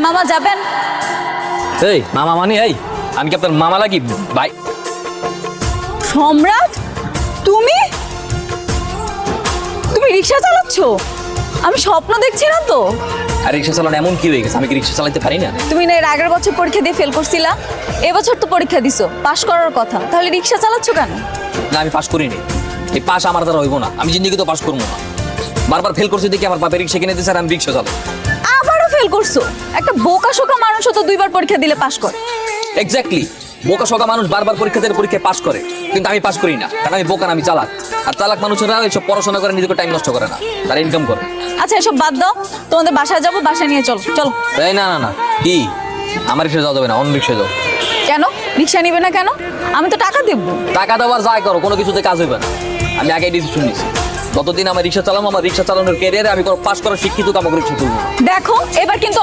মামা যাবেন? এই মামা মানে এই আমি কি আপনার মামা লাগি ভাই? সম্রাট, তুমি তুমি রিক্সা চালাচ্ছ? আমি স্বপ্ন দেখছি না তো? আর রিক্সা চালানো এমন কি হয়ে গেছে, আমি কি রিক্সা চালাতে পারি না? তুমি না এর আগের বছর পরীক্ষা দিয়ে ফেল করছিলা, এবছর তো পরীক্ষা দিছো, পাশ করার কথা, তাহলে রিক্সা চালাচ্ছ কেন? না আমি পাস করিনি, এই পাস আমার দ্বারা হইব না, আমি জিন্দিগি তো পাস করবো না। বারবার ফেল করছি দেখি আমার বাপের রিক্সা কিনে দিয়েছে আর আমি রিক্সা চালাই। আবারও ফেল করছো? একটা বোকা শোকা মানুষও তো দুইবার পরীক্ষা দিলে পাশ করে। এক্স্যাক্টলি, বোকা শোকা মানুষ বারবার পরীক্ষা দিয়ে পরীক্ষায় পাস করে, কিন্তু আমি পাস করি না, কারণ আমি বোকা না, আমি চালাক। আর চালাক মানুষেরা এইসব পড়াশোনা করে নিজেকে টাইম নষ্ট করে না, তারা ইনকাম করে। আচ্ছা এসব বাদ দাও, তোমাদের বাসায় যাবো, বাসায় নিয়ে চলো। চলো। এই না না না, কি আমার রিক্সা যাওয়া যাবে না, অন্য রিক্সা যাও। কেন রিক্সা নিবে না কেন? আমি তো টাকা দেবো। টাকা দেওয়ার যাই করো, কোনো কিছুতে কাজ হইবে না। আমি আগে ডিসিশন নিয়েছি, যতদিন আমার রিক্সা চালাবো, আমার রিক্সা চালানোর ক্যারিয়ারে আমি পাস করা শিক্ষিত, আমাকে রিক্সা তুলবো। দেখো এবার কিন্তু